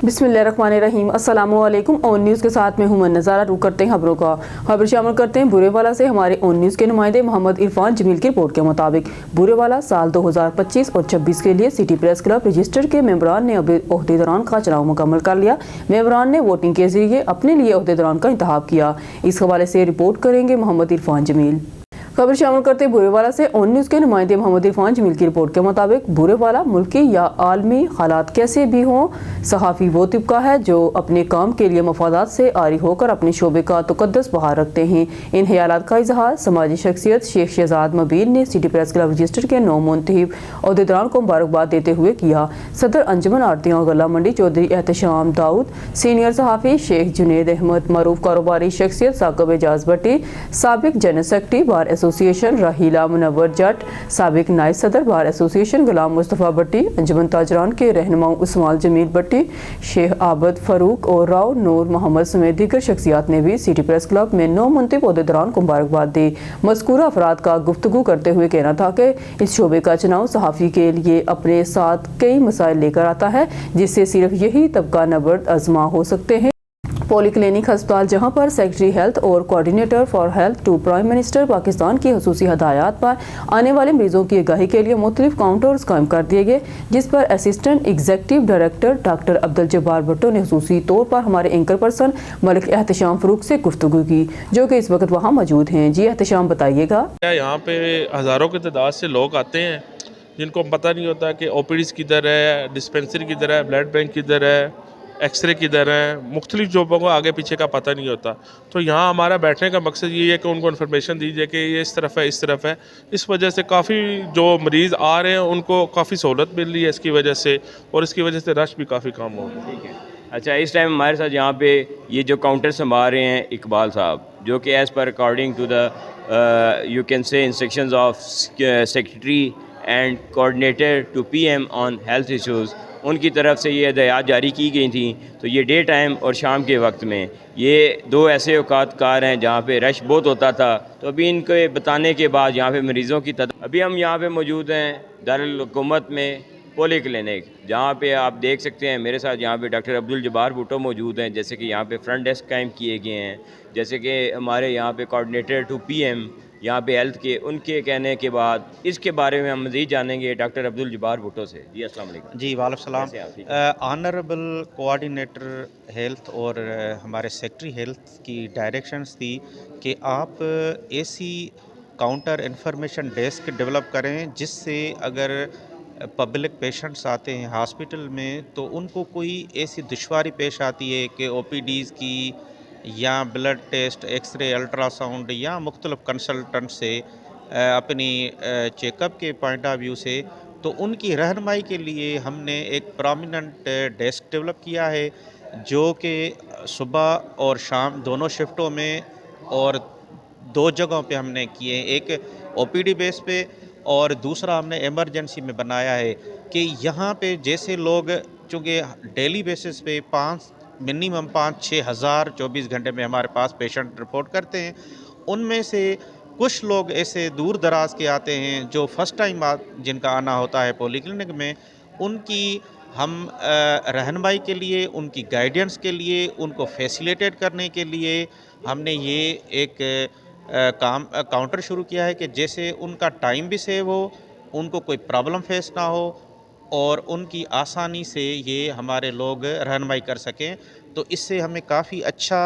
बिस्मिल्लाहिर्रहमानिर्रहीम। अस्सलामुअलैकुम। On news के साथ में हूं नज़ारा। रुक करते हैं खबरों का। खबर शामिल करते हैं बुरेवाला से। हमारे ऑन न्यूज़ के नुमाइंदे मोहम्मद इरफान जमील की रिपोर्ट के मुताबिक बुरेवाला साल 2025 और 26 के लिए सिटी प्रेस क्लब रजिस्टर के मेंबरान ने अहदेदारान का चुनाव मुकम्मल कर लिया। मेंबरान ने वोटिंग के जरिए अपने लिए अहदेदारान का इंतखाब किया। इस हवाले से रिपोर्ट करेंगे मोहम्मद इरफान जमील। खबर शामिल करते बुरेवाला से। ऑन न्यूज़ के नुमाइंदे मोहम्मद इरफान जमील की रिपोर्ट के मुताबिक बुरेवाला मुल्की या आलमी हालात कैसे भी हों, सहाफ़ी वो तबका है जो अपने काम के लिए मफादात से आरी होकर अपने शोबे का तकद्दुस बहाल रखते हैं। इन ख्यालात का इजहार समाजी शख्सियत शेख शहजाद मबीन ने सिटी प्रेस क्लब रजिस्टर के 9 मुंतखब अहदेदारान को मुबारकबाद देते हुए किया। सदर अंजुमन आरतियाँ गला मंडी चौधरी एहतशाम दाऊद, सीनियर सहाफ़ी शेख जुनेद अहमद, मरूफ कारोबारी शख्सियत साकिब एजाज भट्टी, साबिक जनरल सेक्रेटरी बार एसोसिएशन राहीला मुनव्वर जट, साबिक नायब सदर बार एसोसिएशन गुलाम मुस्तफ़ा भट्टी, अंजुमन ताजरान के रहनुमा उस्मान जमील भट्टी, शेख आबद फारूक और राव नूर मोहम्मद समेत दीगर शख्सियात ने भी सिटी प्रेस क्लब में 9 मुंतखब अहदेदारान को मुबारकबाद दी। मज़कूरा अफराद का गुफ्तगू करते हुए कहना था कि इस शोबे का चुनाव सहाफ़ी के लिए अपने साथ कई मसाइल लेकर आता है, जिससे सिर्फ यही तबका नबर्द आज़मा हो सकते हैं। पॉली क्लिनिक अस्पताल, जहां पर सेक्रेटरी हेल्थ और coordinator for health to prime minister Pakistan की खसूसी हदायत पर आने वाले मरीजों की आगाही के लिए मुख्तलिफ काउंटर्स कायम कर दिए गए, जिस पर assistant executive director doctor Abdul Jabbar Bhutto ने खसूसी तौर पर हमारे एंकर पर्सन मलिक एहतशाम फरूक से गुफ्तगू की, जो कि इस वक्त वहाँ मौजूद हैं। जी एहतशाम, बताइएगा। यहाँ पे हज़ारों की तादाद से लोग आते हैं जिनको पता नहीं होता कि ओपीडीज़ किधर है, डिस्पेंसरी किधर है, ब्लड बैंक किधर है, एक्सरे किधर है, मुख्तलिफ जॉबों को आगे पीछे का पता नहीं होता। तो यहाँ हमारा बैठने का मकसद ये है कि उनको इन्फॉर्मेशन दीजिए कि ये इस तरफ है, इस तरफ है। इस वजह से काफ़ी जो मरीज़ आ रहे हैं उनको काफ़ी सहूलत मिल रही है इसकी वजह से, और इसकी वजह से रश भी काफ़ी कम हो गया। ठीक है। अच्छा, इस टाइम हमारे साथ यहाँ पे ये जो काउंटर संभाल रहे हैं इकबाल साहब, जो कि एज़ पर according to the you can say instructions of secretary and coordinator to PM on health issues, उनकी तरफ से ये हदायत जारी की गई थी। तो ये डे टाइम और शाम के वक्त में ये 2 ऐसे औकात कार हैं जहाँ पे रश बहुत होता था। तो अभी इनके बताने के बाद यहाँ पे मरीज़ों की अभी हम यहाँ पे मौजूद हैं दारुल हुकूमत में पॉली क्लिनिक, जहाँ पे आप देख सकते हैं मेरे साथ यहाँ पे डॉक्टर अब्दुल जब्बार भुट्टो मौजूद हैं। जैसे कि यहाँ पे फ्रंट डेस्क कायम किए गए हैं, जैसे कि हमारे यहाँ पे कोऑर्डिनेटर टू पीएम यहाँ पे हेल्थ के, उनके कहने के बाद इसके बारे में हम मज़ीद जानेंगे डॉक्टर अब्दुल जब्बार भुट्टो से। जी अस्सलाम वालेकुम। जी वालेकुम सलाम। ऑनरेबल कोऑर्डिनेटर हेल्थ और हमारे सेक्रेटरी हेल्थ की डायरेक्शंस थी कि आप ऐसी काउंटर इंफॉर्मेशन डेस्क डेवलप करें जिससे अगर पब्लिक पेशेंट्स आते हैं हॉस्पिटल में तो उनको कोई ऐसी दुश्वारी पेश आती है कि ओपीडीज़ की या ब्लड टेस्ट, एक्सरे, अल्ट्रासाउंड या मुख्तलिफ कंसल्टेंट से अपनी चेकअप के पॉइंट ऑफ व्यू से, तो उनकी रहनुमाई के लिए हमने एक प्रोमिनेंट डेस्क डेवलप किया है जो कि सुबह और शाम दोनों शिफ्टों में और 2 जगहों पे हमने किए। एक ओपीडी बेस पे और दूसरा हमने इमरजेंसी में बनाया है कि यहाँ पे जैसे लोग चूँकि डेली बेसिस पे मिनिमम 5-6 हज़ार 24 घंटे में हमारे पास पेशेंट रिपोर्ट करते हैं, उनमें से कुछ लोग ऐसे दूर दराज के आते हैं जो फर्स्ट टाइम जिनका आना होता है पॉली क्लिनिक में, उनकी हम रहनुमाई के लिए, उनकी गाइडेंस के लिए, उनको फैसिलिटेट करने के लिए हमने ये एक काउंटर शुरू किया है कि जैसे उनका टाइम भी सेव हो, उनको कोई प्रॉब्लम फेस ना हो और उनकी आसानी से ये हमारे लोग रहनुमाई कर सकें। तो इससे हमें काफ़ी अच्छा,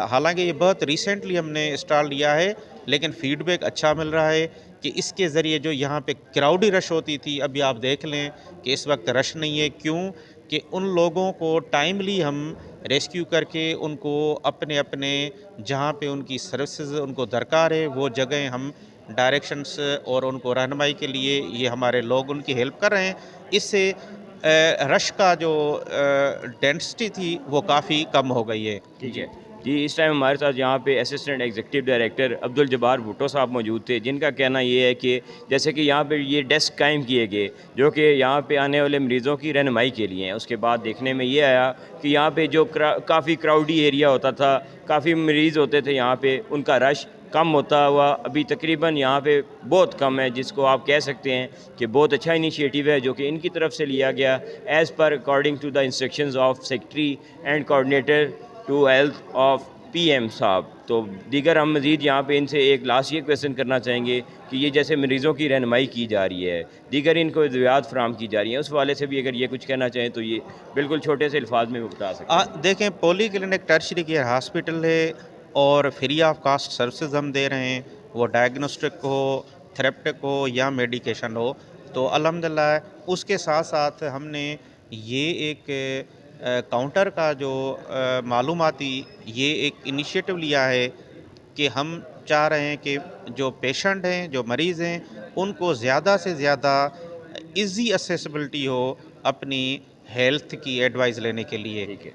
हालांकि ये बहुत रिसेंटली हमने इंस्टॉल किया है लेकिन फ़ीडबैक अच्छा मिल रहा है कि इसके ज़रिए जो यहाँ पे क्राउडी रश होती थी, अभी आप देख लें कि इस वक्त रश नहीं है। क्यों कि उन लोगों को टाइमली हम रेस्क्यू करके उनको अपने अपने जहाँ पे उनकी सर्विसेज उनको दरकार है वो जगह हम डायरेक्शंस और उनको रहनुमाई के लिए ये हमारे लोग उनकी हेल्प कर रहे हैं। इससे रश का जो डेंसिटी थी वो काफ़ी कम हो गई है। ठीक है जी। इस टाइम हमारे साथ यहाँ पे assistant executive director Abdul Jabbar Bhutto साहब मौजूद थे, जिनका कहना ये है कि जैसे कि यहाँ पे ये डेस्क कायम किए गए जो कि यहाँ पे आने वाले मरीज़ों की रहनुमाई के लिए हैं। उसके बाद देखने में ये आया कि यहाँ पे जो काफ़ी क्राउडी एरिया होता था, काफ़ी मरीज़ होते थे यहाँ पे, उनका रश کم ہوتا ہوا ابھی تقریباً یہاں پہ بہت کم ہے، جس کو آپ کہہ سکتے ہیں کہ بہت اچھا انیشیٹو ہے جو کہ ان کی طرف سے لیا گیا ایز پر according to the instructions of secretary and coordinator to health of P M صاحب. تو دیگر ہم مزید یہاں پہ ان سے ایک لاسٹ یہ کویشچن کرنا چاہیں گے کہ یہ جیسے مریضوں کی رہنمائی کی جا رہی ہے، دیگر ان کو ادویات فراہم کی جا رہی ہیں، اس حوالے سے بھی اگر یہ کچھ کہنا چاہیں تو یہ بالکل چھوٹے سے الفاظ میں بتا سکتے ہیں. دیکھیں پولی کلینک ٹرشری کیئر ہاسپٹل ہے اور فری آف کاسٹ سروسز ہم دے رہے ہیں، وہ ڈائگنوسٹک ہو، تھراپٹک ہو یا میڈیکیشن ہو. تو الحمدللہ اس کے ساتھ ساتھ ہم نے یہ ایک کاؤنٹر کا جو معلوماتی یہ ایک انیشیٹو لیا ہے کہ ہم چاہ رہے ہیں کہ جو پیشنٹ ہیں، جو مریض ہیں، ان کو زیادہ سے زیادہ ایزی اسیسبلٹی ہو اپنی ہیلتھ کی ایڈوائز لینے کے لیے. ٹھیک ہے،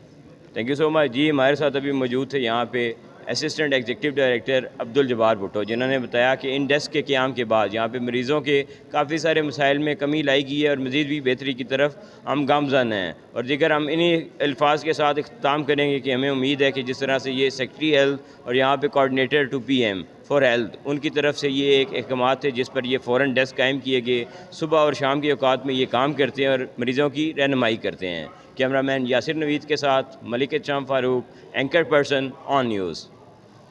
تھینک یو سو مچ. جی ہمارے ساتھ ابھی موجود تھے یہاں پہ assistant executive director Abdul Jabbar Bhutto, جنہوں نے بتایا کہ ان ڈیسک کے قیام کے بعد یہاں پہ مریضوں کے کافی سارے مسائل میں کمی لائی گئی ہے اور مزید بھی بہتری کی طرف ہم گامزن ہیں. اور دیگر ہم انہی الفاظ کے ساتھ اختتام کریں گے کہ ہمیں امید ہے کہ جس طرح سے یہ سیکٹری ہیلتھ اور یہاں پہ coordinator to P M for health ان کی طرف سے یہ ایک احکامات تھے جس پر یہ فوراً ڈیسک قائم کیے گئے، صبح اور شام کے اوقات میں یہ کام کرتے ہیں اور مریضوں کی رہنمائی کرتے ہیں. کیمرہ مین یاسر نوید کے ساتھ ملک شام فاروق، اینکر پرسن آن نیوز.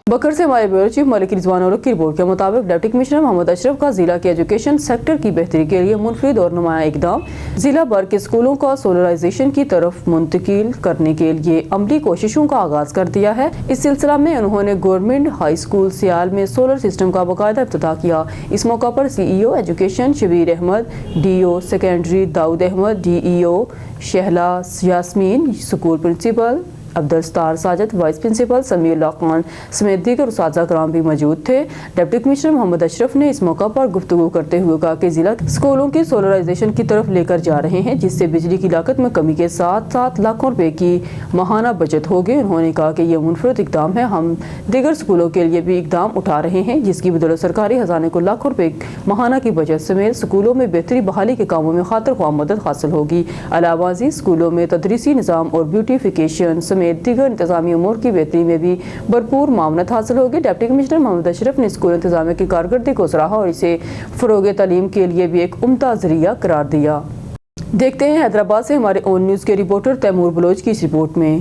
بکر سے ہمارے بیورو چیف ملک رضوان اور کی رپورٹ کے مطابق ڈپٹی کمشنر محمد اشرف کا ضلع کے ایجوکیشن سیکٹر کی بہتری کے لیے منفرد اور نمایاں اقدام، ضلع بھر کے اسکولوں کا سولرائزیشن کی طرف منتقل کرنے کے لیے عملی کوششوں کا آغاز کر دیا ہے. اس سلسلہ میں انہوں نے گورنمنٹ ہائی اسکول سیال میں سولر سسٹم کا باقاعدہ افتتاح کیا. اس موقع پر C E O education Shabbir Ahmed, D O secondary Daud Ahmed, D E O Shahla Yasmin, school principal Abdul Sattar Sajid, vice principal Samiullah Khan سمیت دیگر اساتذہ کرام بھی موجود تھے. ڈپٹی کمشنر محمد اشرف نے اس موقع پر گفتگو کرتے ہوئے کہا کہ ضلع اسکولوں کی سولرائزیشن کی طرف لے کر جا رہے ہیں، جس سے بجلی کی لاگت میں کمی کے ساتھ ساتھ لاکھوں روپے کی ماہانہ بچت ہوگی. انہوں نے کہا کہ یہ منفرد اقدام ہے. ہم دیگر اسکولوں کے لیے بھی اقدام اٹھا رہے ہیں جس کی بدولت سرکاری خزانے کو لاکھوں روپے ماہانہ کی بچت سمیت اسکولوں میں بہتری بحالی کے کاموں میں خاطر خواہ مدد حاصل ہوگی. علاوہ ازیں اسکولوں میں تدریسی نظام اور بیوٹیفیکیشن سمیت دیگر انتظامی امور کی بہتری میں بھی بھرپور معاونت حاصل ہوگی. ڈپٹی کمشنر محمد اشرف نے اسکول انتظامیہ کی کارکردگی کو سراہا اور اسے فروغ تعلیم کے لیے بھی ایک عمدہ ذریعہ قرار دیا. دیکھتے ہیں حیدرآباد سے ہمارے اون نیوز کے رپورٹر تیمور بلوچ کی اس رپورٹ میں.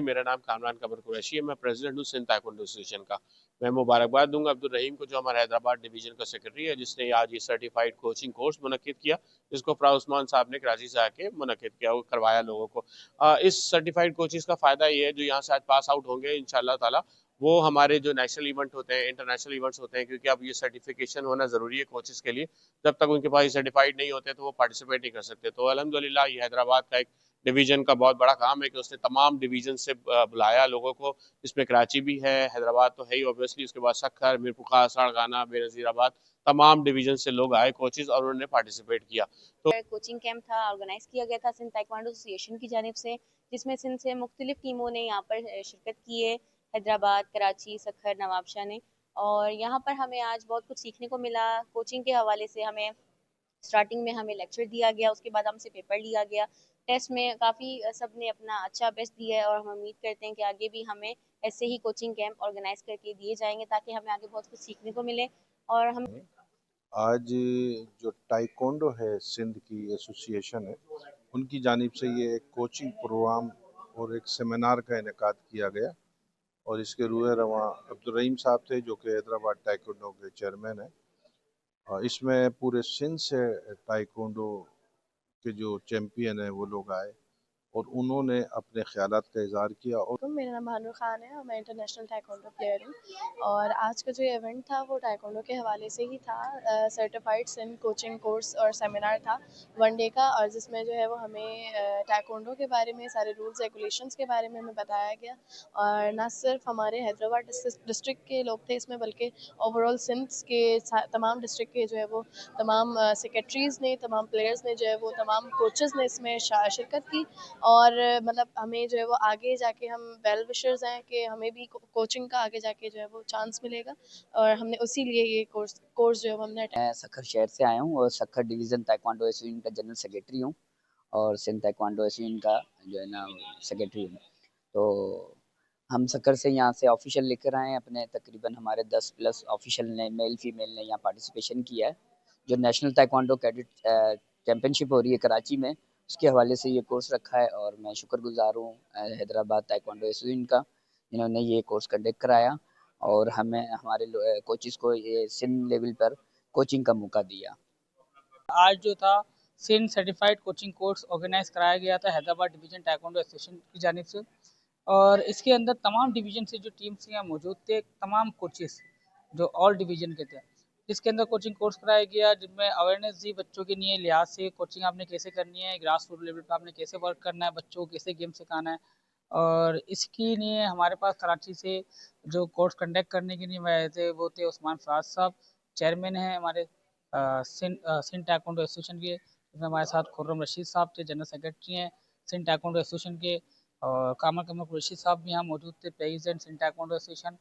میرا نام کامران قمر قریشی ہے، میں پریزیڈنٹ ہوں سندھ تائیکوانڈو ایسوسی ایشن کا. میں مبارکباد دوں گا عبدالرحیم کو جو ہمارے حیدرآباد ڈویژن کا سیکرٹری ہے، جس نے آج یہ سرٹیفائیڈ کوچنگ کورس منعقد کیا، جس کو فراز عثمان صاحب نے کراچی سے آ کے منعقد کیا، وہ کروایا لوگوں کو. اس سرٹیفائیڈ کوچز کا فائدہ یہ ہے جو یہاں سے آج پاس آؤٹ ہوں گے انشاءاللہ تعالیٰ، وہ ہمارے جو نیشنل ایونٹ ہوتے ہیں، انٹرنیشنل ایونٹس ہوتے ہیں، کیونکہ اب یہ سرٹیفیکیشن ہونا ضروری ہے کوچز کے لیے. جب تک ان کے پاس یہ سرٹیفائیڈ نہیں ہوتے تو وہ پارٹیسپیٹ نہیں کر سکتے. تو الحمدللہ یہ حیدرآباد کا ایک ڈویژن کا بہت بڑا کام ہے کہ اس نے تمام ڈویژن سے بلایا لوگوں کو. اس میں کراچی بھی ہے، حیدرآباد تو ہے ہی اوبیسلی، اس کے بعد سکھر، میرپورخاص، ساڑگانہ، بے نظیر آباد، تمام ڈویژن سے لوگ آئے کوچز اور انہوں نے پارٹیسپیٹ کیا. تو کوچنگ کیمپ تھا، آرگنائز کیا گیا تھا سندھ تائیکوانڈو ایسوسی ایشن کی جانب سے، جس میں سندھ سے مختلف ٹیموں نے یہاں پر شرکت کی ہے، حیدرآباد، کراچی، سکھر، نوابشاہ نے. اور یہاں پر ہمیں آج بہت کچھ سیکھنے کو ملا. کوچنگ کے حوالے سے ہمیں سٹارٹنگ میں ہمیں لیکچر دیا گیا، اس کے بعد ہم سے پیپر لیا گیا. ٹیسٹ میں کافی سب نے اپنا اچھا بیسٹ دیا ہے اور ہم امید کرتے ہیں کہ آگے بھی ہمیں ایسے ہی کوچنگ کیمپ آرگنائز کر کے دیے جائیں گے تاکہ ہمیں آگے بہت کچھ سیکھنے کو ملے. اور ہم آج جو ٹائیکوانڈو ہے سندھ کی ایسوسی ایشن ہے، ان کی جانب سے یہ ایک کوچنگ پروگرام اور ایک سیمینار کا انعقاد کیا گیا، اور اس کے روح رواں عبدالرحیم صاحب تھے جو کہ حیدرآباد ٹائیکوانڈو کے چیئرمین ہیں. اور اس میں پورے سندھ سے ٹائیکوانڈو کے جو چیمپئن ہیں وہ لوگ آئے और उन्होंने अपने ख्यालात का इजहार किया और मेरा नाम भानु खान है और मैं इंटरनेशनल टाइकोंडो प्लेयर हूँ। और आज का जो इवेंट था वो टाइकोंडो के हवाले से ही था। सर्टिफाइड सिंध कोचिंग कोर्स और सेमिनार था 1 डे का, और जिसमें जो है वो हमें टाइकोंडो के बारे में सारे रूल्स रेगुलेशंस के बारे में हमें बताया गया। और ना सिर्फ हमारे हैदराबाद डिस्ट्रिक्ट के लोग थे इसमें, बल्कि ओवरऑल सिंध के तमाम डिस्ट्रिक्ट के जो है वो तमाम सेक्रेटरीज़ ने, तमाम प्लेयर्स ने जो है वो, तमाम कोचेस ने इसमें शिरकत की। और मतलब हमें जो है वो आगे जाके, हम वेल विशर्स हैं कि हमें भी कोचिंग का आगे जाके जो है वो चांस मिलेगा, और हमने उसी लिए ये कोर्स जो है वो हमने मैं सखर शहर से आया हूँ और सखर डिवीज़न ताइक्वांडो एसोसिएशन का जनरल सेक्रेटरी हूँ और सिंध ताइक्वांडो एसोसिएशन का जो है ना सेक्रेटरी हूँ। तो हम सखर से यहाँ से ऑफिशियल लेकर आए हैं अपने, तकरीबन हमारे 10+ ऑफिशियल ने, मेल फीमेल ने यहाँ पार्टिसिपेशन किया है। जो नेशनल ताइक्वांडो कैडेट चैम्पियनशिप हो रही है कराची में, उसके हवाले से ये कोर्स रखा है। और मैं शुक्रगुजार हूँ हैदराबाद ताइक्वांडो एसोसिएशन का, जिन्होंने ये कोर्स कंडक्ट कराया और हमें हमारे कोचेस को ये सिंध लेवल पर कोचिंग का मौका दिया। आज जो था Sindh certified coaching course organize कराया गया था हैदराबाद डिवीज़न ताइक्वांडो एसोसिएशन की जानिब से, और इसके अंदर तमाम डिवीज़न से जो टीम्स यहाँ मौजूद थे, तमाम कोचेस जो ऑल डिवीज़न के थे, जिसके अंदर कोचिंग कोर्स कराया गया, जिनमें अवेयरनेस दी बच्चों के लिए लिहाज से कोचिंग आपने कैसे करनी है, ग्रास रूट लेवल पर आपने कैसे वर्क करना है, बच्चों को कैसे गेम सिखाना है। और इसके लिए हमारे पास कराची से जो कोर्स कंडक्ट करने के लिए आए थे वो थे उस्मान फराज साहब, चेयरमैन हैं हमारे सिंध ताइक्वांडो एसोसिएशन के। इसमें हमारे साथ खुर्रम रशीद साहब थे, जनरल सेक्रेटरी हैं सिंध ताइक्वांडो एसोसिएशन के, और कमर कुरैशी साहब भी यहाँ मौजूद थे, प्रेसिडेंट सिंध ताइक्वांडो एसोसिएशन।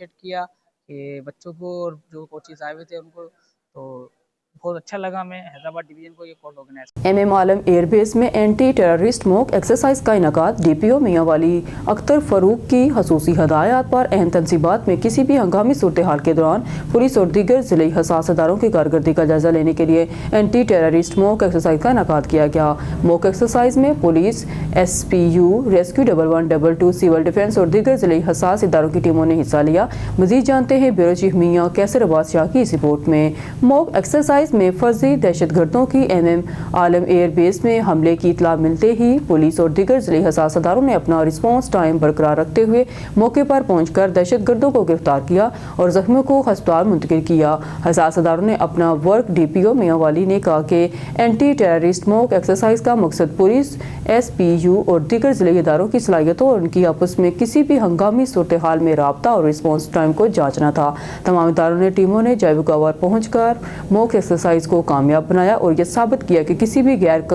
किया कि बच्चों को और जो कोचेस आए हुए थे उनको, तो बहुत अच्छा लगा हमें हैदराबाद डिवीज़न को ये कोर्स ऑर्गेनाइज। MM आलम एयर बेस में एंटी टेररिस्ट मॉक एक्सरसाइज का इनकाद। DPO मियां वाली अख्तर फरूक की खसूसी हदायत पर अहम तनसीबात में किसी भी हंगामी सूरत हाल के दौरान पुलिस और दीगर ज़िले हसास इदारों की कारकर्दगी का जायजा लेने के लिए एंटी टेररिस्ट मॉक एक्सरसाइज का इनकाद किया गया। मॉक एक्सरसाइज में police, SPU, rescue 1112, civil defence और दीगर ज़िले हसास इदारों की टीमों ने हिस्सा लिया। मजीद जानते हैं ब्यूरो चीफ मियां कैसर अब्बास शाह की इस रिपोर्ट में। मॉक एक्सरसाइज में फर्जी दहशतगर्दों की MM आलम एयर बेस में हमले की इतला मिलते ही पुलिस और दीगर ज़िले हसास अदारों ने अपना रिस्पॉन्स टाइम बरकरार रखते हुए मौके पर पहुंचकर दहशतगर्दों को गिरफ्तार किया और जख्मियों को अस्पताल मुंतकिल किया। हसास अदारों ने अपना वर्क DPO मियां वाली ने कहा कि एंटी टेररिस्ट मॉक एक्सरसाइज का मकसद पुलिस, SPU और दीगर ज़िले इदारों की सलाहियतों और उनकी आपस में किसी भी हंगामी सूरत हाल में राबता और रिस्पॉन्स टाइम को जांचना था। तमाम इदारों ने टीमों ने जैवगावर पहुंचकर मॉक एक्सरसाइज को कामयाब बनाया और यह साबित किया कि किसी भी गैर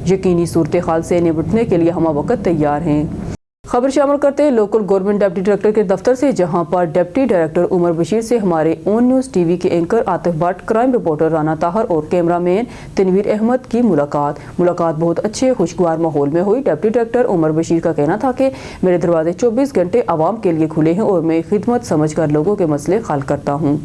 यकीनी सूरत हाल से निपटने के लिए हम वक्त तैयार हैं। खबर शामिल करते हैं लोकल गवर्नमेंट डिप्टी डायरेक्टर के दफ्तर से, जहां पर डिप्टी डायरेक्टर उमर बशीर से हमारे ऑन न्यूज़ TV के anchor Atif Bhatt, crime reporter Rana Tahir और कैमरामैन तनवीर अहमद की मुलाकात बहुत अच्छे खुशगवार माहौल में हुई। डिप्टी डायरेक्टर उमर बशीर का कहना था कि मेरे दरवाजे 24 घंटे आवाम के लिए खुले हैं और मैं खिदमत समझकर लोगों के मसले हल करता हूँ।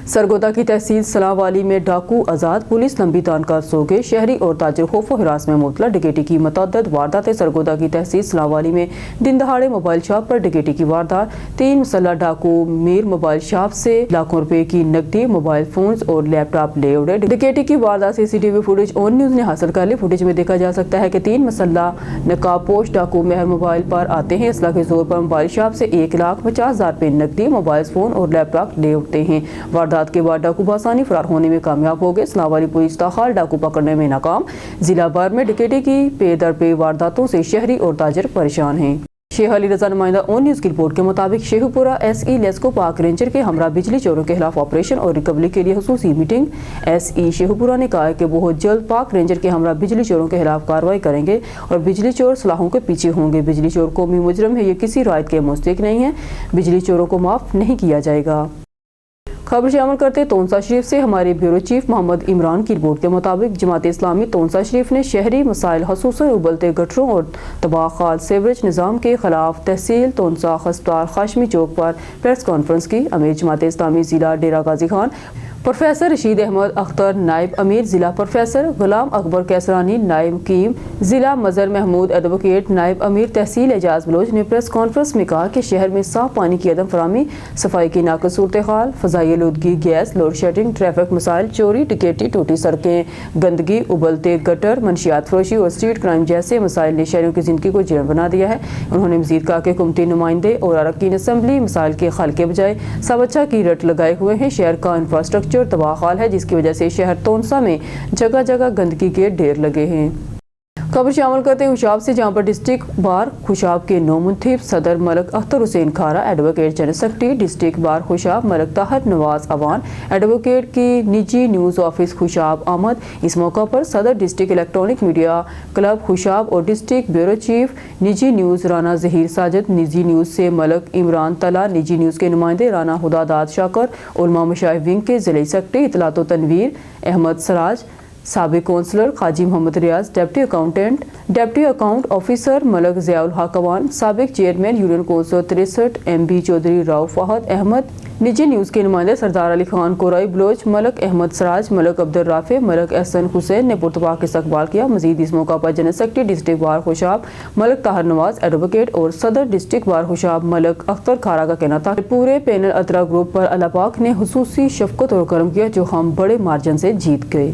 सरगोदा की तहसील सलावाली में डाकू आज़ाद, पुलिस लंबी तानकार सो गए। शहरी और ताजिर खौफ व हिरास में मुबतला। डकैती की मतअद्दद वारदातें। सरगोदा की तहसील सलावाली में दिन दहाड़े मोबाइल शॉप पर डकैती की वारदात। 3 मुसल्लह डाकू मीर मोबाइल शॉप से लाखों रुपए की नकदी, मोबाइल फोन्स और लैपटॉप ले उड़े। डकैती की वारदात CCTV फुटेज ऑन न्यूज़ ने हासिल कर ली। फुटेज में देखा जा सकता है कि 3 मुसल्लह नकाबपोश डाकू महर मोबाइल पर आते हैं। असला के जोर पर मोबाइल शॉप से 1,50,000 रुपए नकदी, मोबाइल फोन और लैपटॉप ले उठते हैं। वारदात के बाद डाकू बासानी फरार होने में कामयाब हो गए। इस्लामाबादी पुलिस ताहाल डाकू पकड़ने में नाकाम। जिला भर में डकैती की पे दर पे वारदातों से शहरी और ताजिर परेशान हैं। शेख अली रजा नुमाइंदा ऑन न्यूज़ की रिपोर्ट के मुताबिक शेखुपुरा SE लेस्को पाक रेंजर के हमरा बिजली चोरों के खिलाफ ऑपरेशन और रिकवरी के लिए खुसूसी मीटिंग। SE शेखुपुरा ने कहा है कि बहुत जल्द पाक रेंजर के हमरा बिजली चोरों के खिलाफ कार्रवाई करेंगे और बिजली चोर सलाहों के पीछे होंगे। बिजली चोर कौमी मुजरम है, ये किसी रायत के मुस्तहिक नहीं है। बिजली चोरों को माफ नहीं किया जाएगा। खबर शामिल करते तोनसा शरीफ से हमारे ब्यूरो चीफ मोहम्मद इमरान की रिपोर्ट के मुताबिक जमात इस्लामी तोनसा शरीफ ने शहरी मसाइल खसूसन उबलते गटरों और तबाखात सेवरेज निज़ाम के खिलाफ तहसील तोनसा खस्तार खाशमी चौक पर प्रेस कॉन्फ्रेंस की। अमीर जमात इस्लामी ज़िला डेरा गाजी खान प्रोफेसर रशीद अहमद अख्तर नायब अमीर ज़िला, प्रोफेसर गुलाम अकबर कैसरानी नायब हकीम ज़िला, मज़र महमूद एडवोकेट नायब अमीर तहसील एजाज बलोच ने प्रेस कॉन्फ्रेंस में कहा कि शहर में साफ पानी की अदम फरामी, सफाई की नाक़िस सूरत हाल, फ़ज़ाई आलूदगी, गैस, लोड शेडिंग, ट्रैफिक मसाइल, चोरी डकैती, टूटी सड़कें, गंदगी, उबलते गटर, मनशियात फरोशी और स्ट्रीट क्राइम जैसे मसाइल ने शहरों की ज़िंदगी को जीर्ण बना दिया है। उन्होंने मज़ीद कहा कि हुकूमती नुमाइंदे और अरकान असम्बली मसाइल के हल के बजाय सबच्छा की रट लगाए हुए हैं। शहर का इंफ्रास्ट्रक्चर तबाह हाल है, जिसकी वजह से शहर तोनसा में जगह जगह गंदगी के ढेर लगे हैं। खबर शामिल करते हैं खुशाब से, जहां पर डिस्ट्रिक्ट बार खुशाब के नौ मुंतखब सदर Malak Akhtar Hussain Khara, advocate general secretary district bar Khushab Malik Tahir Nawaz Awan, advocate की निजी न्यूज़ ऑफिस खुशाब आमद। इस मौका पर सदर district electronic media club Khushab और डिस्ट्रिक्ट ब्यूरो चीफ निजी न्यूज़ राना जहीर साजिद, निजी न्यूज़ से मलक इमरान तला, निजी न्यूज़ के नुमाइंदे राना हुदादाद शाकर, उलमा मशाइख विंग के ज़िले सेक्रेटरी इतलात व तनवीर अहमद सराज, साबिक councillor Qazi Muhammad Riaz, deputy account officer Malik Ziaul Haq Awan, साबिक chairman union council 63 MB Chaudhry Rao Fahad Ahmed, निजी न्यूज़ के नुमाइंदे सरदार अली खान कोराई बलोच, मलक अहमद सराज, मलक अब्दुल राफे, मलक एहसन हुसैन ने पुरतपाक इस्तकबाल किया। मजीद इस मौका पर general secretary district bar Khushab Malik Tahir Nawaz advocate और सदर डिस्ट्रिक्ट बार खुशाब मलक अख्तर खारा का कहना था पूरे पैनल अतरा ग्रुप पर अल्लाह पाक ने हुसूसी शफकत और करम किया, जो हम बड़े मार्जिन से जीत गए।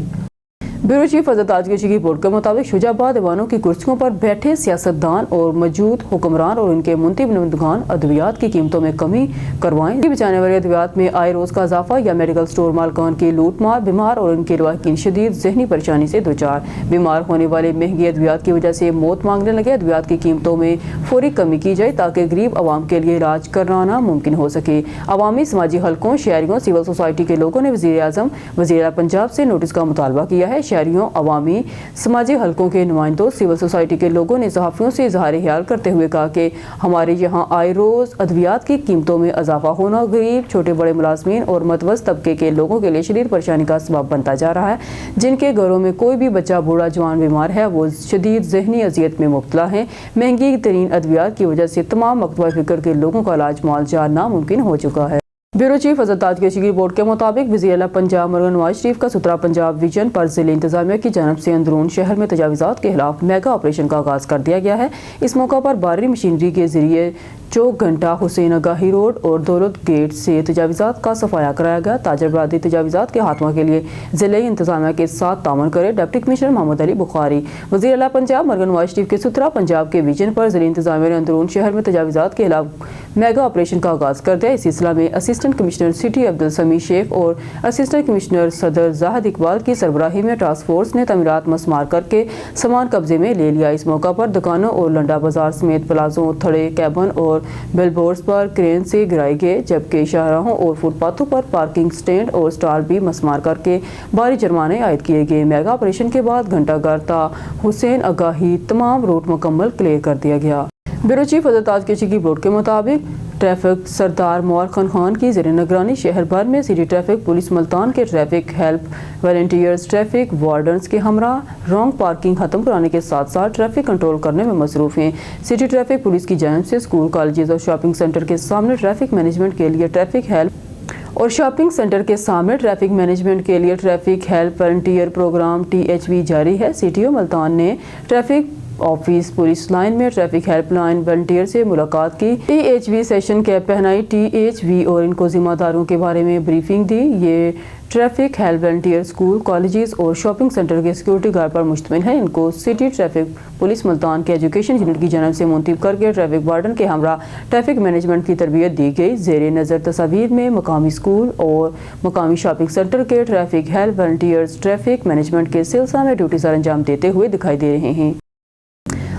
ब्यूरो चीफ हज़रत ताजगोशी की रिपोर्ट के मुताबिक शुजाबाद ऐवानों की कुर्सियों पर बैठे सियासतदान और मौजूद हुक्मरान और उनके मुंतब नुमाइंदगान अद्वियात की कीमतों में कमी करवाएं, बचाने वाले अद्वियात में आए रोज़ का इजाफा या मेडिकल स्टोर मालकान की लूट मार, बीमार और उनके लवाकिन शदीद जहनी परेशानी से दो चार, बीमार होने वाले महंगी अद्वियात की वजह से मौत मांगने लगे। अद्वियात की कीमतों में फौरी कमी की जाए ताकि गरीब आवाम के लिए इलाज कराना मुमकिन हो सके। अवामी समाजी हलकों, शहरियों, सिविल सोसाइटी के लोगों ने वज़ीर आज़म वज़ीर पंजाब से नोटिस का मुतालबा किया है। शहरियों, अवामी समाजी हलकों के नुमाइंदों, सिविल सोसाइटी के लोगों ने सहाफ़ियों से इजहार ख्याल करते हुए कहा कि हमारे यहाँ आए रोज़ अद्वियात की कीमतों में इजाफा होना गरीब, छोटे बड़े मुलाजमीन और मतवस्त तबके के लोगों के लिए शदीद परेशानी का सबब बनता जा रहा है। जिनके घरों में कोई भी बच्चा, बूढ़ा, जवान बीमार है, वो शदीद जहनी अजियत में मुब्तला हैं। महंगी तरीन अद्वियात की वजह से तमाम मकतबा फ़िक्र के लोगों का इलाज मुआवजा नामुमकिन हो चुका है। ब्यूरो चीफ हज़रत ताजगोशी की रिपोर्ट के मुताबिक वज़ीर आला पंजाब मौलाना नवाज शरीफ का सुथरा पंजाब विजन पर ज़िले इंतज़ामिया की जानब से अंदरून शहर में तजावीज़ात के खिलाफ मेगा ऑपरेशन का आगाज़ कर दिया गया है। इस मौका पर भारी मशीनरी के जरिए चौक घंटा, हुसैन आगाही रोड और दौलत गेट से तजावीज़ात का सफाया कराया गया। ताजर बरादरी तजावीज़ात के खात्मा के लिए ज़िले इंतज़ामिया के साथ तामन करे। डिप्टी कमिश्नर मोहम्मद अली बुखारी वज़ीर आला पंजाब मौलाना नवाज शरीफ के सुथरा पंजाब के विजन पर ज़िले इंतज़ामिया ने अंदरून शहर में तजावीज़ात के खिलाफ मेगा ऑपरेशन का आगाज़ कर दिया। इस सिलसिला में असिस्टेंट कमिश्नर सिटी अब्दुल समी शेख और असिस्टेंट कमिश्नर सदर जाहिद इकबाल की सरबराही में टास्क फोर्स ने तमीरात मसमार करके सामान कब्जे में ले लिया। इस मौका पर दुकानों और लंडा बाजार समेत प्लाजों, थड़े, कैबन और बिलबोर्ड्स पर क्रेन से गिराए गए, जबकि शाहराहों और फुटपाथों पर पार्किंग स्टैंड और स्टॉल भी मसमार करके भारी जुर्माने आयद किए गए। मेगा ऑपरेशन के बाद घंटाघर ता हुसैन आगाही तमाम रूट मुकम्मल क्लियर कर दिया गया। ब्यूरो चीफ हज़रत ताजगोशी की रिपोर्ट के मुताबिक ट्रैफिक सरदार मौर खान की ज़ेर निगरानी शहर भर में सिटी ट्रैफिक पुलिस मुल्तान के traffic help volunteers traffic wardens के हमरा रॉन्ग पार्किंग खत्म कराने के साथ साथ ट्रैफिक कंट्रोल करने में मसरूफ़ हैं। सिटी ट्रैफिक पुलिस की जानिब से स्कूल, कॉलेजेस और शॉपिंग सेंटर के सामने ट्रैफिक मैनेजमेंट के लिए ट्रैफिक हेल्प और शॉपिंग सेंटर के सामने ट्रैफिक मैनेजमेंट के लिए traffic help volunteer programme THV जारी है। CTO मुल्तान ने ट्रैफिक ऑफिस पुलिस लाइन में ट्रैफिक हेल्पलाइन वॉलंटियर से मुलाकात की। THV सेशन कैप पहनाई THV और इनको जिम्मेदारों के बारे में ब्रीफिंग दी। ये traffic help volunteer school, colleges और शॉपिंग सेंटर के सिक्योरिटी गार्ड पर मुश्तमिल है। इनको सिटी ट्रैफिक पुलिस मुल्तान के एजुकेशन यूनिट की जानब से मुंतब करके ट्रैफिक वार्डन के हमरा ट्रैफिक मैनेजमेंट की तरबियत दी गई। ज़ेर नज़र तस्वीर में मकामी स्कूल और मकामी शॉपिंग सेंटर के traffic help volunteers traffic management के सिलसिले में ड्यूटी सर अंजाम देते हुए दिखाई दे रहे हैं।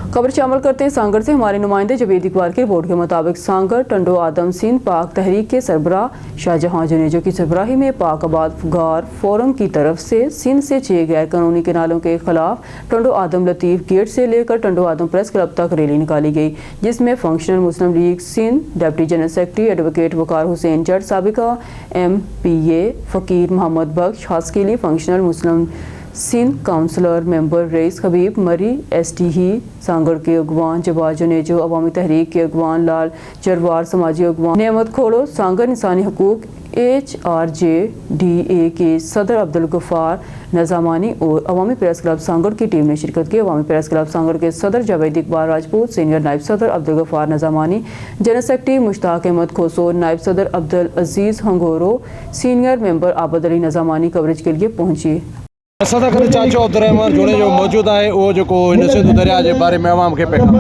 खबर शामिल करते हैं सांगड़ से। हमारे नुमाइंदे जवेद इकबाल की रिपोर्ट के मुताबिक सांगड़ टंडो आदम सिंध पाक तहरीक के सरबराह शाहजहां जुनेजो की सरबराही में पाक आबाद गार फोरम की तरफ से सिंध से 6 गैर कानूनी किनालों के खिलाफ टंडो आदम लतीफ गेट से लेकर टंडो आदम प्रेस क्लब तक रैली निकाली गई, जिसमें functional Muslim League Sindh deputy general secretary advocate Waqar Hussain Jat, साबिका MPA Faqir Muhammad Bakhsh Haskili, functional Muslim Sindh councillor member Rais Habib Marri, STE Sanghar के अगवान जवाद जुनेजो, अवामी तहरीक के अगवान लाल जरवार, समाजी अगवान नेमत खोड़ो, सांगड़ इंसानी हकूक HRJDA के सदर अब्दुल गफ्फार नज़ामानी और अवामी प्रेस क्लब सांगड़ की टीम ने शिरकत की। अवामी प्रेस क्लब सांगड़ के सदर जावेद इकबाल राजपूत, सीनियर नायब सदर अब्दुल गफ्फार नज़ामानी, जनरल सेक्रेटरी मुश्ताक अहमद खोसो, नायब सदर अब्दुल अजीज़ हंगोरो, सीनियर मेंबर आबद अली नज़ामानी कवरेज के लिए पहुंची। सदाकत चाचो अब्दुर्रहमान जोड़े जो मौजूद है वो जो को इन सिंधु दरिया के बारे में आवाम के पैगाम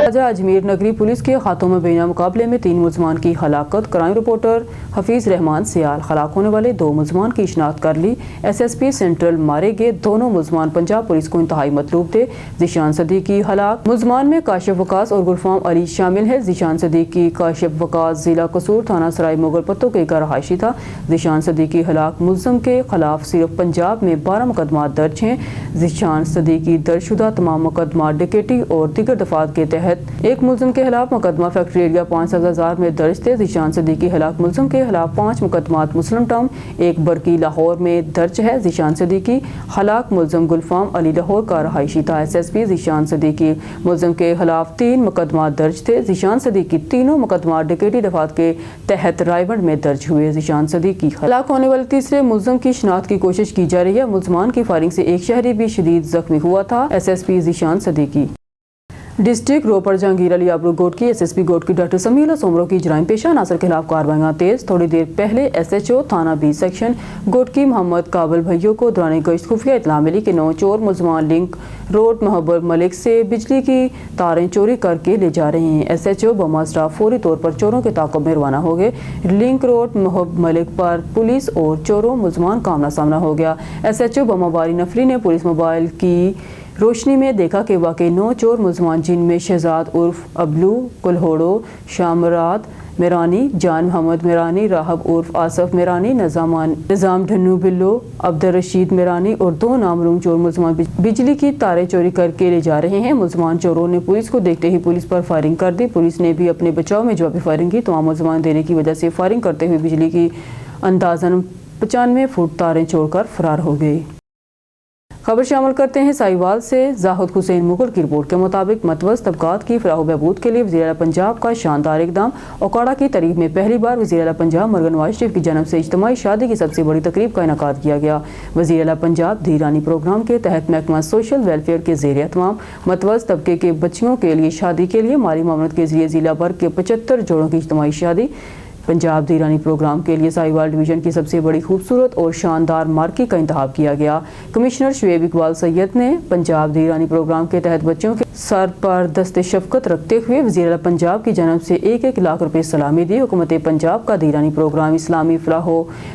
राजा अजमेर नगरी पुलिस के हाथों में बेना मुकाबले में 3 मुलजमान की हलाकत। क्राइम रिपोर्टर हफीज रहमान सियाल। हलाक होने वाले 2 मुलजमान की शिनाख्त कर ली। SSP सेंट्रल मारे गए दोनों मुलजमान पंजाब पुलिस को इंतहाई मतलूब थे। ज़ीशान सदीकी हलाक। मुलजमान में काशिफ वकास और गुलफाम अली शामिल है। ज़ीशान सदीकी काशिफ वकास जिला कसूर थाना सराय मुगल पत्तों के का रहायशी था। ज़ीशान सदीकी हलाक मुलजम के खिलाफ सिर्फ पंजाब में 12 मुकदमा दर्ज हैं। ज़ीशान सदीकी दर्जशुदा तमाम मुकदमा डकैती और दीगर दफात के तहत एक मुलजम के खिलाफ मुकदमा फैक्ट्री एरिया 5000 में दर्ज थे। ज़ीशान सदीकी हलाक मुलजम के खिलाफ 5 मुकदमात मुस्लिम टाउन, 1 बरकी लाहौर में दर्ज है। ज़ीशान सदीकी हलाक मुलजम गुलफाम अली लाहौर का रहायशी था। SSP ज़ीशान सदीकी मुलजम के खिलाफ 3 मुकदमा दर्ज थे। ज़ीशान सदीकी तीनों मुकदमा डकैती दफात के तहत रायगढ़ में दर्ज हुए। ज़ीशान सदीकी हलाक होने वाले तीसरे मुलजम की शिनाख्त की कोशिश की जा रही है। मुलजमान की फायरिंग से एक शहरी भी शदीद जख्मी हुआ था। SSP ज़ीशान सदीकी। डिस्ट्रिक्ट रोपर जहांगीर अली आबरू गोट की SSP गोट की डॉक्टर समीला सोमरो की जराइम पेशा नासर के खिलाफ कार्रवाइयां तेज। थोड़ी देर पहले SHO थाना B सेक्शन गोट की मोहम्मद काबल भैयों को दौरान गश्त खुफिया इतला मिली कि 9 चोर मुलजमान लिंक रोड मोहब्बत मलिक से बिजली की तारें चोरी करके ले जा रहे हैं। SHO बमा स्टाफ फौरी तौर पर चोरों के ताक़ुब में रवाना हो गए। लिंक रोड मोहब्बत मलिक पर पुलिस और चोरों मुलजमान का आमना सामना हो गया। SHO बमा बारी नफरी ने पुलिस मोबाइल की रोशनी में देखा कि वाकई 9 चोर मुलजमान जिनमें शहजाद उर्फ अबलू कुल्होड़ो, शामरात मेरानी, जान मोहम्मद मेरानी, राहब उर्फ आसफ मेरानी, निज़ाम ढन्नू बिल्लो, अब्दुल रशीद मेरानी और 2 नामलूम चोर मुलजमान बिजली की तारें चोरी करके ले जा रहे हैं। मुलजमान चोरों ने पुलिस को देखते ही पुलिस पर फायरिंग कर दी। पुलिस ने भी अपने बचाव में जवाबी फायरिंग की। तमाम मुलजमान देने की वजह से फायरिंग करते हुए बिजली की अंदाज़न 95 फुट तारें छोड़कर फरार हो गई। खबर शामिल करते हैं साहिवाल से। जाहिद हुसैन मुगल की रिपोर्ट के मुताबिक मतवस्त तबकात की फलाह बहबूद के लिए वज़ीर आला पंजाब का शानदार इकदाम। ओकाड़ा की तारीख में पहली बार वज़ीर आला पंजाब मरगन नवाज शरीफ की जन्म से इज्तिमाई शादी की सबसे बड़ी तकरीब का इनेकाद किया गया। वज़ीर आला पंजाब धीरानी प्रोग्राम के तहत महकमा सोशल वेलफेयर के ज़ेर एहतमाम मतवस्त तबके के बच्चियों के लिए शादी के लिए माली मामलत के जरिए ज़िला भर के 75 जोड़ों की इज्तिमाई शादी। पंजाब धीरानी प्रोग्राम के लिए साहिवाल डिवीज़न की सबसे बड़ी खूबसूरत और शानदार मार्की का इंतखाब किया गया। कमिश्नर शुएब इकबाल सैयद ने पंजाब धीरानी प्रोग्राम के तहत बच्चों के सर पर दस्ते शफकत रखते हुए वज़ीर आला पंजाब की जन्म से 1-1 लाख रुपए सलामी दी। हुकूमत पंजाब का धीरानी प्रोग्राम इस्लामी फलाह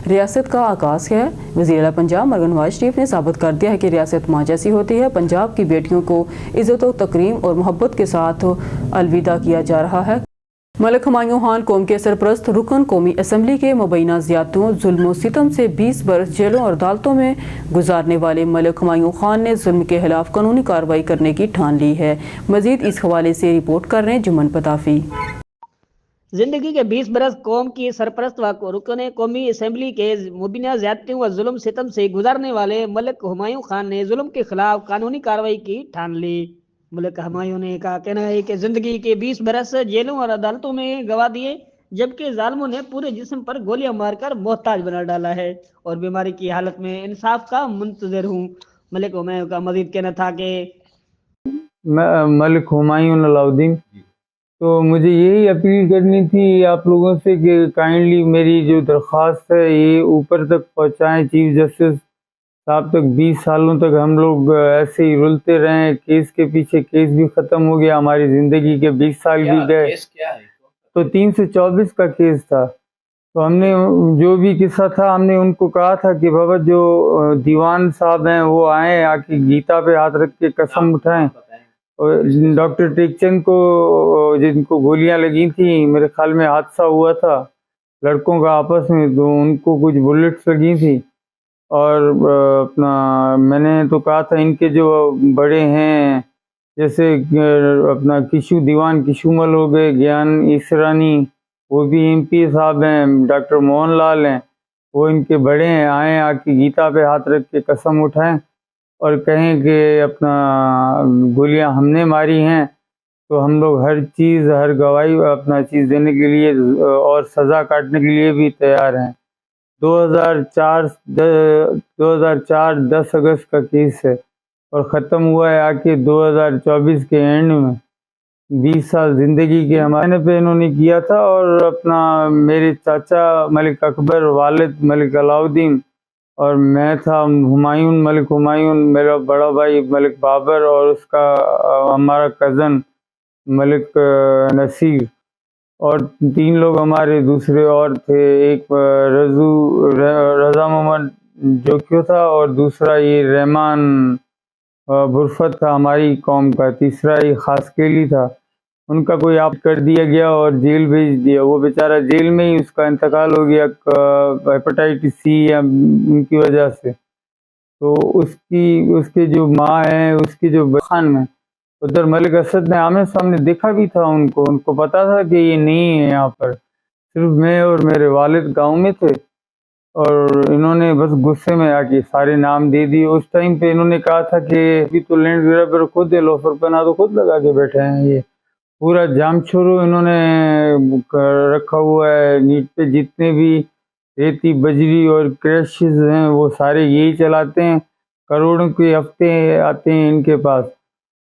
रियासत का आगाज़ है। वज़ीर आला पंजाब मरगन नवाज शरीफ ने साबित कर दिया है कि रियासत माँ जैसी होती है। पंजाब की बेटियों को इज़्ज़त व तकरीम और मोहब्बत के साथ अलविदा किया जा रहा है। मलिक हुमायूं खान कौम के सरपरस्त रुकन कौमी असम्बली के मुबैना ज़ियादतियों, जुल्म व सितम से 20 बरस जेलों और अदालतों में गुजारने वाले मलिक हुमायूं खान ने जुल्म के खिलाफ कानूनी कार्रवाई करने की ठान ली है। मजीद इस हवाले से रिपोर्ट कर रहे हैं जुम्मन पताफी। जिंदगी के 20 बरस कौम की सरपरस्त व रुकन कौमी असम्बली के मुबैना ज़ियादतियों व जुल्म सितम से गुजारने वाले मलिक हुमायूं खान ने जुल्म के खिलाफ कानूनी कार्रवाई की ठान ली। मलिक हुमायूं ने का कहना है कि जिंदगी के 20 बरस जेलों और अदालतों में गवा दिए, जबकि जालिमों ने पूरे जिस्म पर गोलियां मारकर मोहताज बना डाला है और बीमारी की हालत में इंसाफ का मुंतजर हूँ। मलिक हुमायूं का मजीद कहना था कि मलिक हुमायूं अलाउद्दीन, तो मुझे यही अपील करनी थी आप लोगों से कि काइंडली मेरी जो दरख्वास्त है ये ऊपर तक पहुँचाएँ चीफ जस्टिस साहब तक। 20 सालों तक हम लोग ऐसे ही रुलते रहे, केस के पीछे केस भी ख़त्म हो गया, हमारी ज़िंदगी के 20 साल भी गए। तो 324 का केस था। तो हमने जो भी किस्सा था हमने उनको कहा था कि बाबा जो दीवान साहब हैं वो आए, आके गीता पे हाथ रख के कसम उठाएं। और डॉक्टर टेकचंद को जिनको गोलियां लगी थी, मेरे ख्याल में हादसा हुआ था लड़कों का आपस में, तो उनको कुछ बुलेट्स लगी थी। और अपना मैंने तो कहा था इनके जो बड़े हैं जैसे अपना किशु दीवान किशुमल हो गए, ज्ञान ईसरानी वो भी MP साहब हैं, डॉक्टर मोहन लाल हैं, वो इनके बड़े हैं, आए आके गीता पे हाथ रख के कसम उठाएं اور کہیں کہ اپنا گولیاں ہم نے ماری ہیں، تو ہم لوگ ہر چیز، ہر گواہی اپنا چیز دینے کے لیے اور سزا کاٹنے کے لیے بھی تیار ہیں۔ 2004 10 اگست کا کیس ہے اور ختم ہوا ہے آ کے 2024 کے اینڈ میں۔ 20 سال زندگی کے ہمارے پہ انہوں نے کیا تھا، اور اپنا میرے چاچا ملک اکبر، والد ملک علاؤدین، اور میں تھا ہمایون، ملک ہمایون، میرا بڑا بھائی ملک بابر، اور اس کا ہمارا کزن ملک نصیر، اور 3 لوگ ہمارے دوسرے اور تھے، ایک رضا محمد جوکیو تھا، اور دوسرا یہ رحمان برفت تھا ہماری قوم کا، تیسرا یہ خاص کیلی تھا۔ ان کا کوئی آپ کر دیا گیا اور جیل بھیج دیا، وہ بیچارہ جیل میں ہی اس کا انتقال ہو گیا ہیپاٹائٹس سی یا ان کی وجہ سے۔ تو اس کے جو ماں ہیں، اس کی جو خان میں ادھر ملک اسد نے آمنے سامنے دیکھا بھی تھا، ان کو پتا تھا کہ یہ نہیں ہے یہاں پر، صرف میں اور میرے والد گاؤں میں تھے، اور انہوں نے بس غصے میں آ کے سارے نام دے دیے۔ اس ٹائم پہ انہوں نے کہا تھا کہ ابھی تو لینڈ گریبر خود ہے، لوفر پہنا تو خود لگا کے بیٹھے ہیں، یہ پورا جام چھوڑو انہوں نے رکھا ہوا ہے۔ نیٹ پہ جتنے بھی ریتی بجری اور کریشز ہیں وہ سارے یہی چلاتے ہیں، کروڑوں کے ہفتے آتے ہیں ان کے پاس،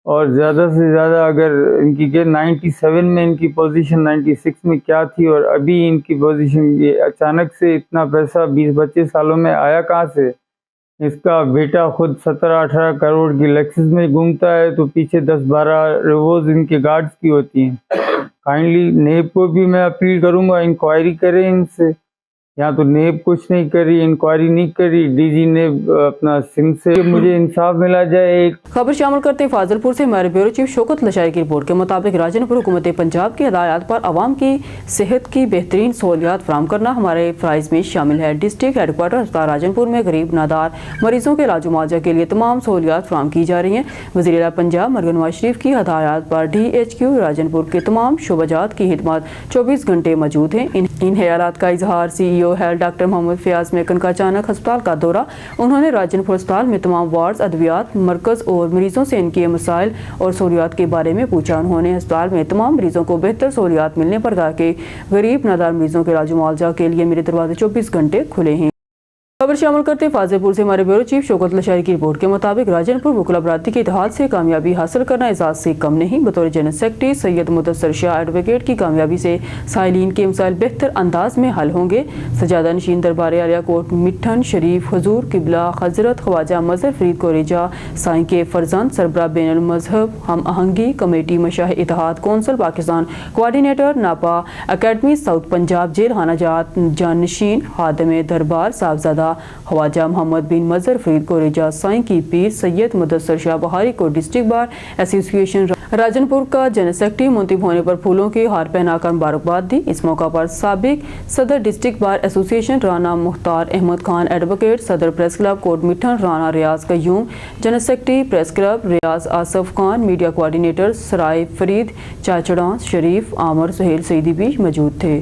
اور زیادہ سے زیادہ اگر ان کی 97 میں ان کی پوزیشن 96 میں کیا تھی، اور ابھی ان کی پوزیشن یہ اچانک سے اتنا پیسہ 20-25 سالوں میں آیا کہاں سے؟ اس کا بیٹا خود 17-18 کروڑ کی لیکسس میں گھومتا ہے، تو پیچھے 10-12 ریووز ان کے گارڈز کی ہوتی ہیں۔ کائنڈلی نیب کو بھی میں اپیل کروں گا، انکوائری کریں ان سے، یہاں تو نیب کچھ نہیں کری، انکوائری نہیں کری، ڈی جی نیب اپنا سندھ سے مجھے انصاف ملا جائے۔ خبر شامل کرتے ہیں فاضل پور سے ہمارے بیورو چیف شوکت لشائی کی رپورٹ کے مطابق راجن پور حکومت پنجاب کی ہدایات پر عوام کی صحت کی بہترین سہولیات فراہم کرنا ہمارے فرائض میں شامل ہے۔ ڈسٹرکٹ ہیڈ کوارٹر ہسپتال راجن پور میں غریب نادار مریضوں کے علاج و معالجہ کے لیے تمام سہولیات فراہم کی جا رہی ہیں۔ وزیر اعلیٰ پنجاب مریم نواز شریف کی ہدایات پر ڈی ایچ کیو راجن پور کے تمام شعبہ جات کی خدمات 24 گھنٹے موجود ہیں۔ ان خیالات کا اظہار سی ای او ہیلتھ ڈاکٹر محمد فیاض میکن کا اچانک ہسپتال کا دورہ۔ انہوں نے راجن پور ہسپتال میں تمام وارڈز، ادویات مرکز اور مریضوں سے ان کے مسائل اور سہولیات کے بارے میں پوچھا۔ انہوں نے ہسپتال میں تمام مریضوں کو بہتر سہولیات ملنے پر کہا کہ غریب نادار مریضوں کے علاج و معالجہ کے لیے میرے دروازے 24 گھنٹے کھلے ہیں۔ خبر شامل کرتے فاضل پور سے ہمارے بیورو چیف شوکت لشائی کی رپورٹ کے مطابق راجن پور وکلا برادری کے اتحاد سے کامیابی حاصل کرنا اعزاز سے کم نہیں۔ بطور جنرل سیکرٹری سید مدثر شاہ ایڈوکیٹ کی کامیابی سے سائلین کے مسائل بہتر انداز میں حل ہوں گے۔ سجادہ نشین دربار عالیہ کوٹ مٹھن شریف حضور قبلہ حضرت خواجہ مظہر فرید کوریجہ سائیں کے فرزند سربراہ بین المذہب ہم آہنگی کمیٹی مشاہ اتحاد council Pakistan coordinator ناپا academy south Punjab jail خانہ جات جانشین خادم دربار صاحبزادہ خواجہ محمد بن مظہر فرید کوریجہ سائیں کی پیر سید مدثر شاہ بہاری کو ڈسٹرکٹ بار ایسوسی ایشن راجن پور کا جنرل سیکرٹری منتخب ہونے پر پھولوں کے ہار پہنا کر مبارکباد دی۔ اس موقع پر سابق صدر ڈسٹرکٹ بار ایسوسی ایشن رانا مختار احمد خان ایڈوکیٹ، صدر پریس کلب کوٹ مٹھن رانا ریاض قیوم، جنرل سیکرٹری پریس کلب ریاض آصف خان، میڈیا کوآرڈینیٹر سرائے فرید چاچڑاں شریف عامر سہیل سعیدی بھی موجود تھے۔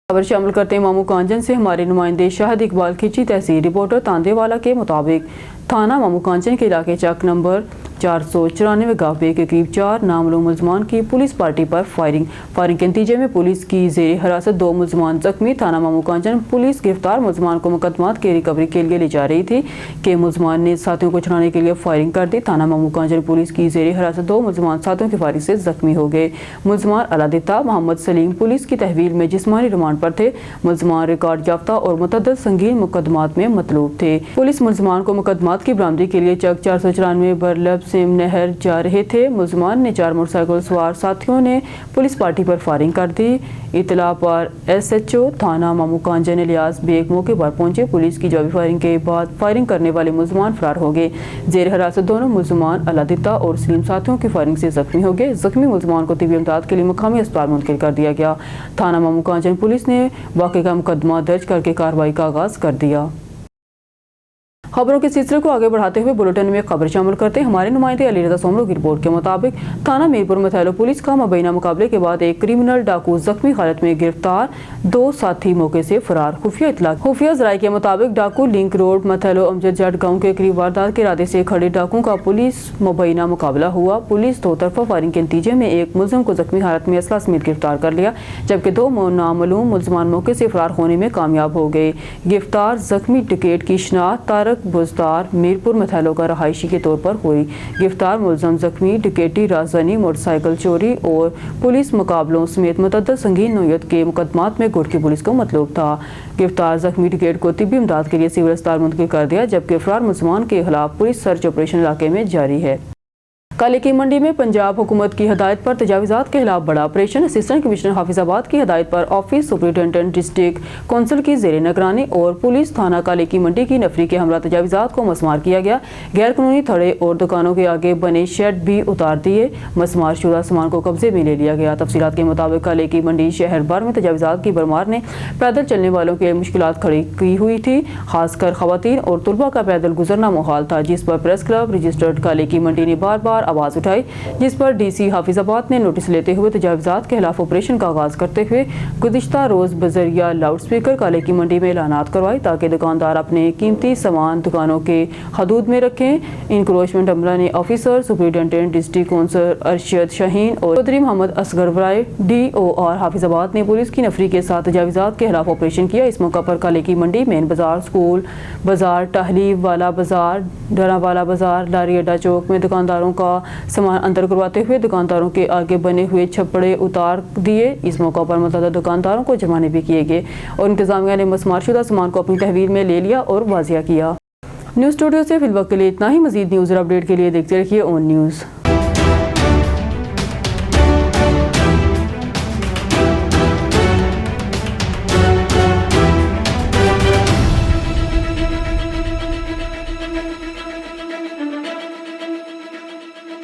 خبر شامل کرتے ہیں مامو کانجن سے ہمارے نمائندے شاہد اقبال کھچی تحصیل رپورٹر تاندے والا کے مطابق تھانہ مامو کانجن کے علاقے چک نمبر 494 گاہبے کے قریب 4 نامعلوم ملزمان کی پولیس پارٹی پر فائرنگ کے نتیجے میں پولیس کی زیر حراست 2 ملزمان زخمی۔ تھانہ مامو کانجن پولیس گرفتار ملزمان کو مقدمات کی ریکوری کے لیے لے جا رہی تھی کہ ملزمان نے ساتھیوں کو چھڑانے کے لیے فائرنگ کر دی۔ تھانہ مامو کانجن پولیس کی زیر حراست 2 ملزمان ساتھیوں کی فائرنگ سے زخمی ہو گئے۔ ملزمان علادتہ محمد سلیم پولیس کی تحویل میں جسمانی ریمانڈ پر تھے۔ ملزمان ریکارڈ یافتہ اور متعدد سنگین مقدمات میں مطلوب تھے۔ پولیس ملزمان کو مقدمات کی برآمدی کے لیے چک 494 برلب سیم نہر جا رہے تھے۔ ملزمان نے 4 موٹر سائیکل سوار ساتھیوں نے پولیس پارٹی پر فائرنگ کر دی۔ اطلاع پر ایس ایچ او تھانہ مامو کانجن الیاس بیگ موقع پر پہنچے۔ پولیس کی جوابی فائرنگ کے بعد فائرنگ کرنے والے ملزمان فرار ہو گئے۔ زیر حراست دونوں ملزمان علادتہ اور سلیم ساتھیوں کی فائرنگ سے زخمی ہو گئے۔ زخمی ملزمان کو طبی امداد کے لیے مقامی اسپتال منتقل کر دیا گیا۔ تھانہ مامو کانجن پولیس نے واقعے کا مقدمہ درج کر کے کارروائی کا آغاز کر دیا۔ खबरों के सिलसिले को आगे बढ़ाते हुए बुलेटिन में खबर शामिल करते हैं हमारे नुमाइंदे अली रजा सोमरो की रिपोर्ट के मुताबिक थाना मीरपुर में थैलो पुलिस का मबैना मुकाबले के बाद एक क्रिमिनल डाकू जख्मी हालत में गिरफ्तार, 2 साथी मौके से फरार। खुफिया जराये के मुताबिक डाकू लिंक रोड मथैलो अमजद जट गाँव के करीब वारदात के इरादे से खड़े डाकुओं का पुलिस मबैना मुकाबला हुआ। पुलिस 2 तरफा फायरिंग के नतीजे में एक मुलजिम को जख्मी हालत में असला समेत गिरफ्तार कर लिया, जबकि 2 नामालूम मुलजमान मौके से फरार होने में कामयाब हो गए। गिरफ्तार जख्मी टिकट की शनाख्त तारक बुजदार मीरपुर मथैलो का रहायशी के तौर पर हुई। गिरफ्तार मुलजम जख्मी टिकेटी राजधानी मोटरसाइकिल चोरी और पुलिस मुकाबलों समेत मुतअद्दिद संगीन नौयत के मुकदमात में गुट की पुलिस को मतलूब था। गिरफ्तार जख्मी टिकट को तिब्बी इमदाद के लिए सिविल अस्पताल मुंतकिल कर दिया, जबकि फरार मुलजमान के खिलाफ पुलिस सर्च ऑपरेशन इलाके में जारी है। काले की मंडी में पंजाब हुकूमत की हदायत पर तजावीज़ात के खिलाफ बड़ा ऑपरेशन। असिस्टेंट कमिश्नर हाफिजाबाद की हदायत पर ऑफिस सुपरिटेंडेंट डिस्ट्रिक्ट कौंसिल की ज़ेर निगरानी और पुलिस थाना काले की मंडी की नफरी के हमरा तजावीज़ात को मसमार किया गया। गैर कानूनी थड़े और दुकानों के आगे बने शेड भी उतार दिए। मसमार शुदा सामान को कब्जे में ले लिया गया। तफसीलात के मुताबिक काले की मंडी शहर भर में तजावीज़ात की भरमार ने पैदल चलने वालों के मुश्किलात खड़ी की हुई थी। खासकर खवातीन और तुलबा का पैदल गुजरना मुहाल था, जिस पर प्रेस क्लब रजिस्टर्ड काले की मंडी ने बार बार आवाज़ उठाई, जिस पर डीसी हाफिजाबाद ने नोटिस लेते हुए तजावीज़ात के खिलाफ ऑपरेशन का आगाज़ करते हुए गुज़िश्ता रोज़ बजरिया लाउड स्पीकर काले की मंडी में ऐलानात करवाई, ताकि दुकानदार अपने कीमती सामान दुकानों के हदूद में रखें। इंक्रोचमेंट अमला ने officer superintendent district council Arshad Shaheen और चौधरी मोहम्मद असगर वराय DO और हाफिजाबाद ने पुलिस की नफरी के साथ तजावीज़ात के खिलाफ ऑपरेशन किया। इस मौका पर काले की मंडी मेन बाजार, स्कूल बाजार, टहलीब वाला बाजार, डरावाला बाजार, लारी अड्डा चौक में दुकानदारों का सामान अंदर करवाते हुए दुकानदारों के आगे बने हुए छप्पड़े उतार दिए। इस मौका पर मुतअद्दिद दुकानदारों को जुर्माने भी किए गए और इंतजामिया ने मसमारशुदा सामान को अपनी तहवील में ले लिया और वाजिया किया। न्यूज़ स्टूडियो से फिलवक्त के लिए इतना ही। मजीद न्यूज़ और अपडेट के लिए देखते रहिए ऑन न्यूज़।